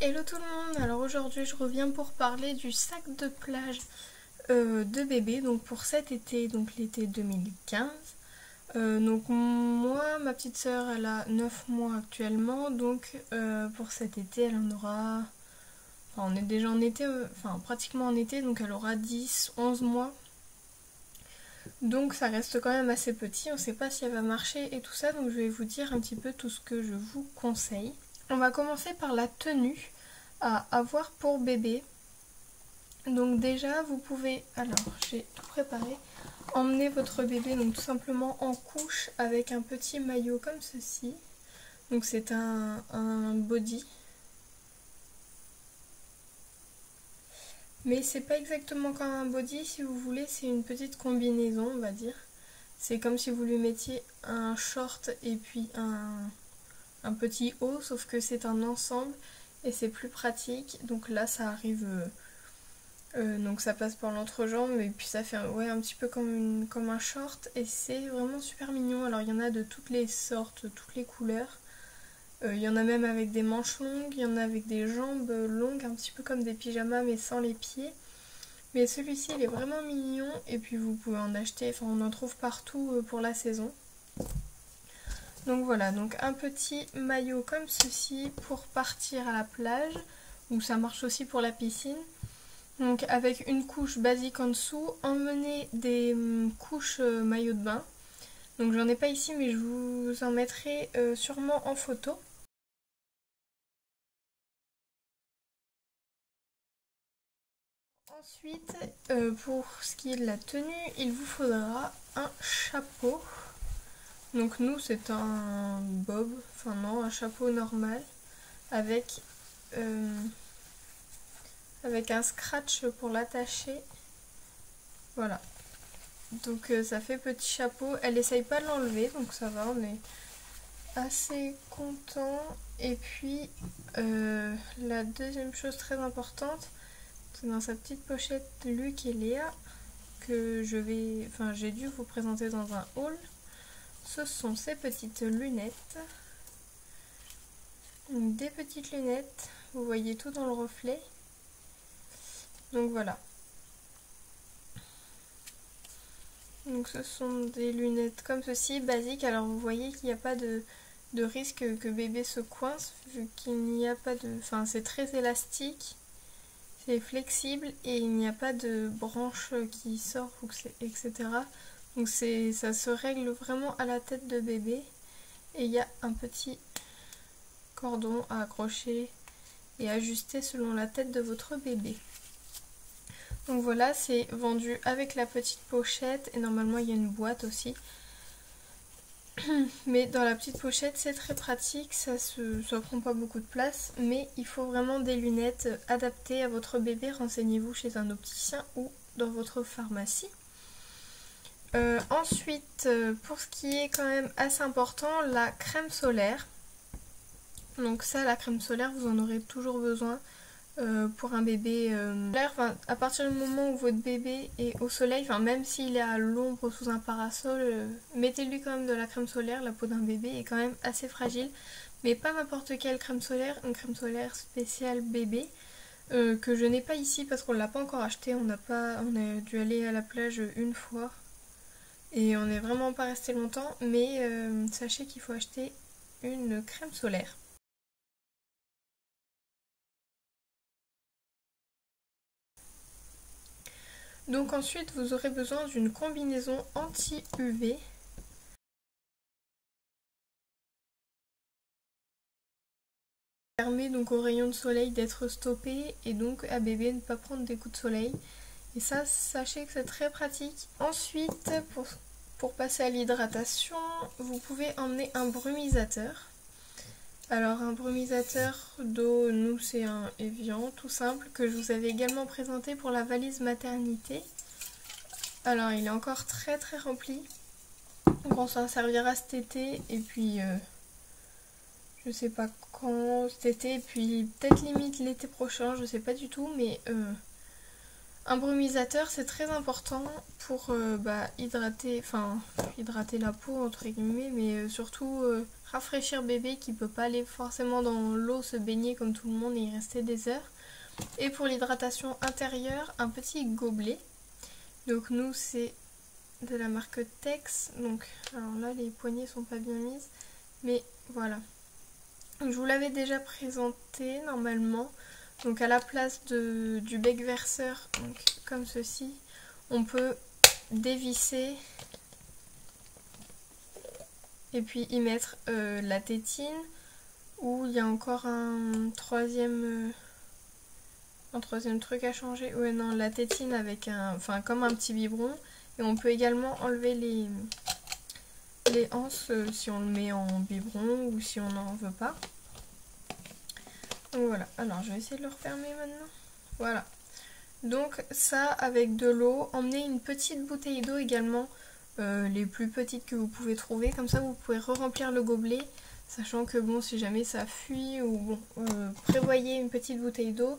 Hello tout le monde, alors aujourd'hui je reviens pour parler du sac de plage de bébé, donc pour cet été, donc l'été 2015. Donc moi, ma petite sœur, elle a 9 mois actuellement, donc pour cet été elle en aura... Enfin on est déjà en été, pratiquement en été, donc elle aura 10-11 mois. Donc ça reste quand même assez petit, on ne sait pas si elle va marcher et tout ça, donc je vais vous dire un petit peu tout ce que je vous conseille. On va commencer par la tenue à avoir pour bébé. Donc déjà vous pouvez, alors j'ai tout préparé, emmener votre bébé donc tout simplement en couche avec un petit maillot comme ceci. Donc c'est un body. Mais c'est pas exactement comme un body, si vous voulez, c'est une petite combinaison on va dire. C'est comme si vous lui mettiez un short et puis un petit haut, sauf que c'est un ensemble et c'est plus pratique. Donc là ça arrive... donc ça passe par l'entrejambe et puis ça fait ouais, un petit peu comme un short et c'est vraiment super mignon. Alors il y en a de toutes les sortes, toutes les couleurs. Il y en a même avec des manches longues, il y en a avec des jambes longues, un petit peu comme des pyjamas mais sans les pieds. Mais celui-ci il est vraiment mignon et puis vous pouvez en acheter, enfin on en trouve partout pour la saison. Donc voilà, donc un petit maillot comme ceci pour partir à la plage, ou ça marche aussi pour la piscine. Donc avec une couche basique en dessous, emmenez des couches maillot de bain. Donc j'en ai pas ici mais je vous en mettrai sûrement en photo. Ensuite, pour ce qui est de la tenue, il vous faudra un chapeau. Donc nous c'est un bob, enfin non, un chapeau normal avec un scratch pour l'attacher. Voilà. Donc ça fait petit chapeau. Elle essaye pas de l'enlever, donc ça va, on est assez content. Et puis la deuxième chose très importante, c'est dans sa petite pochette Luc et Léa que j'ai dû vous présenter dans un haul. Ce sont ces petites lunettes. Donc, des petites lunettes, vous voyez tout dans le reflet. Donc voilà. Donc ce sont des lunettes comme ceci, basiques. Alors vous voyez qu'il n'y a pas de risque que bébé se coince, vu qu'il n'y a pas de... Enfin c'est très élastique, c'est flexible et il n'y a pas de branche qui sort, etc. Donc ça se règle vraiment à la tête de bébé. Et il y a un petit cordon à accrocher et ajuster selon la tête de votre bébé. Donc voilà, c'est vendu avec la petite pochette et normalement il y a une boîte aussi. Mais dans la petite pochette c'est très pratique, ça prend pas beaucoup de place, mais il faut vraiment des lunettes adaptées à votre bébé. Renseignez-vous chez un opticien ou dans votre pharmacie. Ensuite, pour ce qui est quand même assez important, la crème solaire. Donc ça, la crème solaire, vous en aurez toujours besoin pour un bébé. À partir du moment où votre bébé est au soleil, même s'il est à l'ombre sous un parasol, mettez-lui quand même de la crème solaire. La peau d'un bébé est quand même assez fragile, mais pas n'importe quelle crème solaire, une crème solaire spéciale bébé. Que je n'ai pas ici parce qu'on l'a pas encore acheté, on a dû aller à la plage une fois et on n'est vraiment pas resté longtemps, mais sachez qu'il faut acheter une crème solaire. Donc ensuite vous aurez besoin d'une combinaison anti-UV. Permet donc aux rayons de soleil d'être stoppés et donc à bébé ne pas prendre des coups de soleil. Et ça, sachez que c'est très pratique. Ensuite, pour passer à l'hydratation, vous pouvez emmener un brumisateur. Alors un brumisateur d'eau, nous c'est un Evian tout simple que je vous avais également présenté pour la valise maternité. Alors il est encore très très rempli. Donc on s'en servira cet été et puis je sais pas quand cet été et puis peut-être limite l'été prochain, je sais pas du tout, mais Un brumisateur, c'est très important pour hydrater la peau entre guillemets, mais surtout rafraîchir bébé qui peut pas aller forcément dans l'eau se baigner comme tout le monde et y rester des heures. Et pour l'hydratation intérieure, un petit gobelet. Donc nous c'est de la marque Tex. Donc alors là les poignées sont pas bien mises, mais voilà. Je vous l'avais déjà présenté normalement. Donc à la place du bec verseur, donc comme ceci, on peut dévisser et puis y mettre la tétine, ou il y a encore un troisième truc à changer. Ouais non, la tétine avec comme un petit biberon, et on peut également enlever les anses si on le met en biberon ou si on n'en veut pas. Donc voilà, alors je vais essayer de le refermer maintenant. Voilà. Donc ça avec de l'eau, emmenez une petite bouteille d'eau également, les plus petites que vous pouvez trouver, comme ça vous pouvez re-remplir le gobelet, sachant que bon si jamais ça fuit ou bon, prévoyez une petite bouteille d'eau,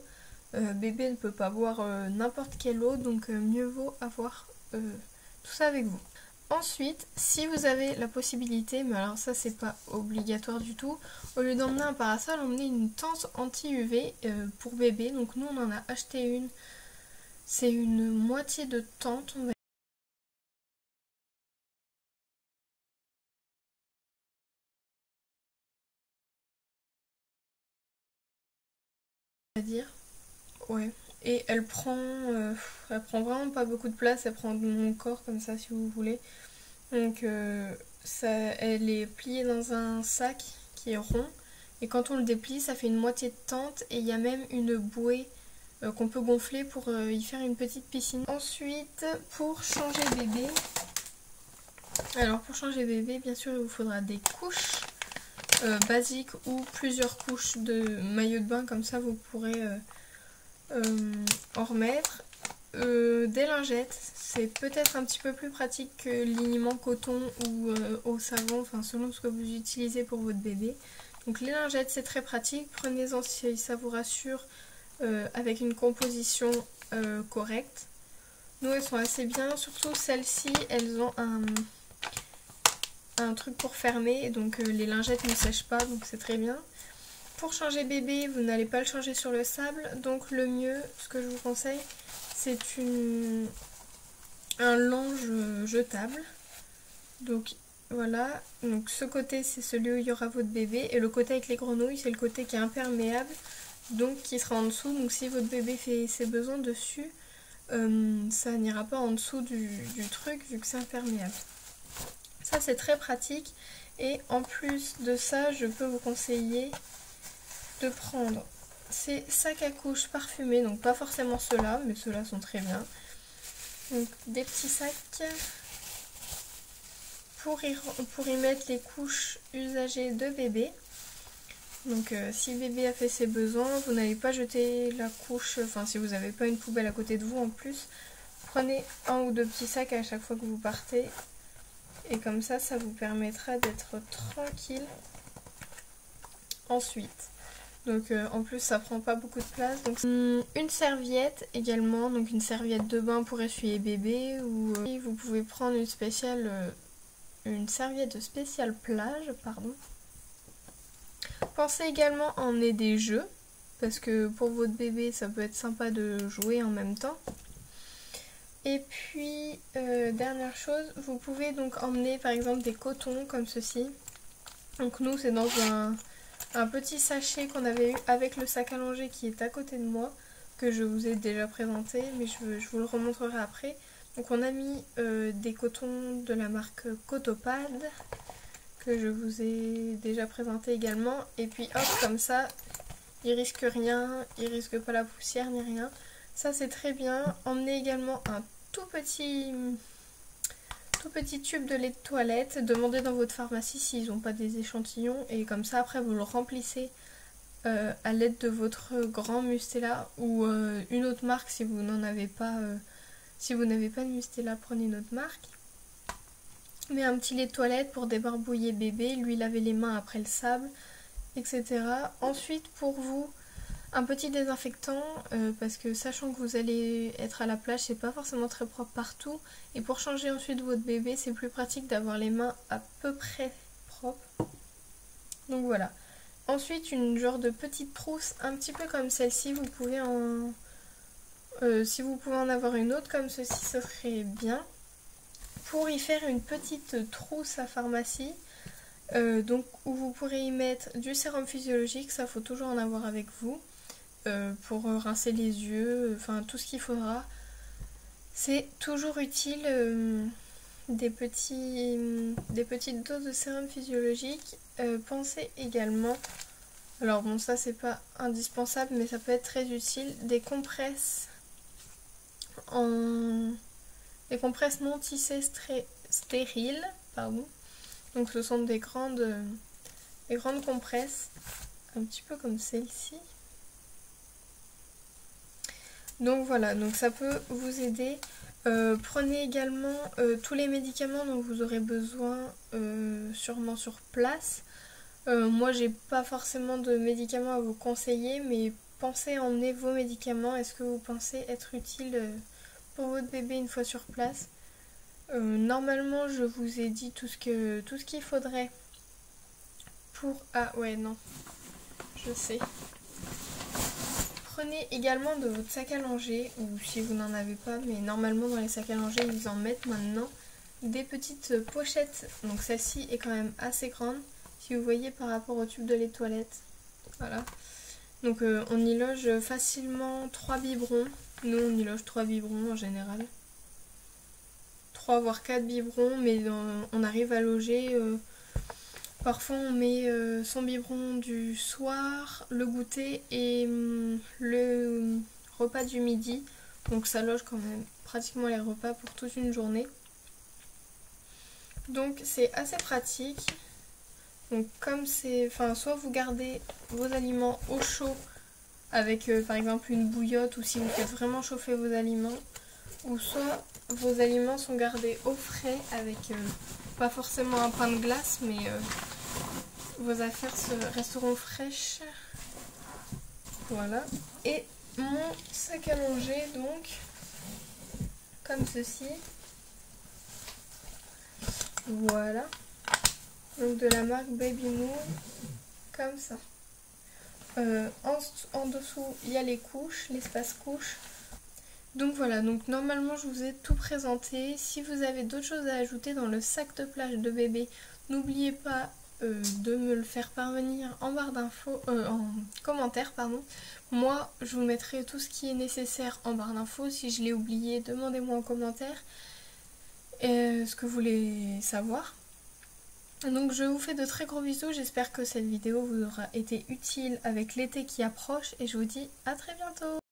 bébé ne peut pas boire n'importe quelle eau, donc mieux vaut avoir tout ça avec vous. Ensuite, si vous avez la possibilité, mais alors ça c'est pas obligatoire du tout, au lieu d'emmener un parasol, emmenez une tente anti-UV pour bébé. Donc nous on en a acheté une, c'est une moitié de tente, on va dire. Ouais. Et elle prend vraiment pas beaucoup de place, elle prend de mon corps comme ça si vous voulez. Donc elle est pliée dans un sac qui est rond. Et quand on le déplie, ça fait une moitié de tente et il y a même une bouée qu'on peut gonfler pour y faire une petite piscine. Ensuite, pour changer bébé, bien sûr, il vous faudra des couches basiques ou plusieurs couches de maillot de bain, comme ça vous pourrez en remettre. Des lingettes, c'est peut-être un petit peu plus pratique que liniment coton ou au savon, enfin selon ce que vous utilisez pour votre bébé. Donc les lingettes c'est très pratique, prenez-en si ça vous rassure, avec une composition correcte. Nous elles sont assez bien, surtout celles-ci, elles ont un truc pour fermer, donc les lingettes ne sèchent pas, donc c'est très bien. Pour changer bébé, vous n'allez pas le changer sur le sable, donc le mieux, ce que je vous conseille, c'est un linge jetable. Donc voilà, donc ce côté c'est celui où il y aura votre bébé, et le côté avec les grenouilles c'est le côté qui est imperméable, donc qui sera en dessous. Donc si votre bébé fait ses besoins dessus, ça n'ira pas en dessous du truc vu que c'est imperméable. Ça c'est très pratique, et en plus de ça je peux vous conseiller de prendre ces sacs à couches parfumés, donc pas forcément ceux-là, mais ceux-là sont très bien. Donc des petits sacs pour y mettre les couches usagées de bébé. Donc si bébé a fait ses besoins, vous n'allez pas jeter la couche, enfin si vous n'avez pas une poubelle à côté de vous en plus, prenez un ou deux petits sacs à chaque fois que vous partez, et comme ça, ça vous permettra d'être tranquille ensuite. Donc en plus ça prend pas beaucoup de place. Donc une serviette également, donc une serviette de bain pour essuyer bébé, ou vous pouvez prendre une serviette spéciale plage, pardon. Pensez également à emmener des jeux, parce que pour votre bébé ça peut être sympa de jouer en même temps. Et puis dernière chose, vous pouvez donc emmener par exemple des cotons comme ceci. Donc nous c'est dans un petit sachet qu'on avait eu avec le sac à langer qui est à côté de moi, que je vous ai déjà présenté, mais je vous le remontrerai après. Donc on a mis des cotons de la marque Cotopad, que je vous ai déjà présenté également. Et puis hop, comme ça, il risque rien, il risque pas la poussière ni rien. Ça c'est très bien. Emmenez également un tout petit tube de lait de toilette, demandez dans votre pharmacie s'ils n'ont pas des échantillons, et comme ça après vous le remplissez à l'aide de votre grand Mustela ou une autre marque si vous n'en avez pas. Si vous n'avez pas de Mustela, prenez une autre marque. Mais un petit lait de toilette pour débarbouiller bébé, lui laver les mains après le sable, etc. Ensuite pour vous, Un petit désinfectant, parce que sachant que vous allez être à la plage, c'est pas forcément très propre partout. Et pour changer ensuite votre bébé, c'est plus pratique d'avoir les mains à peu près propres. Donc voilà. Ensuite, une genre de petite trousse, un petit peu comme celle-ci, vous pouvez en... si vous pouvez en avoir une autre comme ceci, ce serait bien. Pour y faire une petite trousse à pharmacie, donc où vous pourrez y mettre du sérum physiologique, ça faut toujours en avoir avec vous. Pour rincer les yeux, enfin tout ce qu'il faudra. C'est toujours utile des petites doses de sérum physiologique. Pensez également, alors bon ça c'est pas indispensable mais ça peut être très utile, des compresses non tissées stériles, pardon. Donc ce sont des grandes compresses, un petit peu comme celle-ci. Donc voilà, donc ça peut vous aider. Prenez également tous les médicaments dont vous aurez besoin sûrement sur place. Moi j'ai pas forcément de médicaments à vous conseiller, mais pensez à emmener vos médicaments. Est-ce que vous pensez être utile pour votre bébé une fois sur place? Normalement je vous ai dit tout ce qu'il faudrait pour... Ah ouais non, je sais. Prenez également de votre sac à langer, ou si vous n'en avez pas, mais normalement dans les sacs à langer ils en mettent maintenant, des petites pochettes. Donc celle-ci est quand même assez grande, si vous voyez par rapport au tube de lait de toilette. Voilà. Donc on y loge facilement 3 biberons. Nous on y loge 3 biberons en général. 3 voire 4 biberons, mais on arrive à loger... Parfois on met son biberon du soir, le goûter et le repas du midi. Donc ça loge quand même pratiquement les repas pour toute une journée. Donc c'est assez pratique. Donc comme c'est... Enfin soit vous gardez vos aliments au chaud avec par exemple une bouillotte, ou si vous faites vraiment chauffer vos aliments. Ou soit vos aliments sont gardés au frais avec pas forcément un pain de glace, mais... vos affaires resteront fraîches. Voilà. Et mon sac à langer, donc, comme ceci. Voilà. Donc de la marque Baby Move. Comme ça. En dessous, il y a les couches, l'espace couche. Donc voilà, donc normalement je vous ai tout présenté. Si vous avez d'autres choses à ajouter dans le sac de plage de bébé, n'oubliez pas de me le faire parvenir en barre d'infos, en commentaire pardon. Moi je vous mettrai tout ce qui est nécessaire en barre d'infos. Si je l'ai oublié, demandez-moi en commentaire ce que vous voulez savoir. Donc je vous fais de très gros bisous, j'espère que cette vidéo vous aura été utile avec l'été qui approche et je vous dis à très bientôt.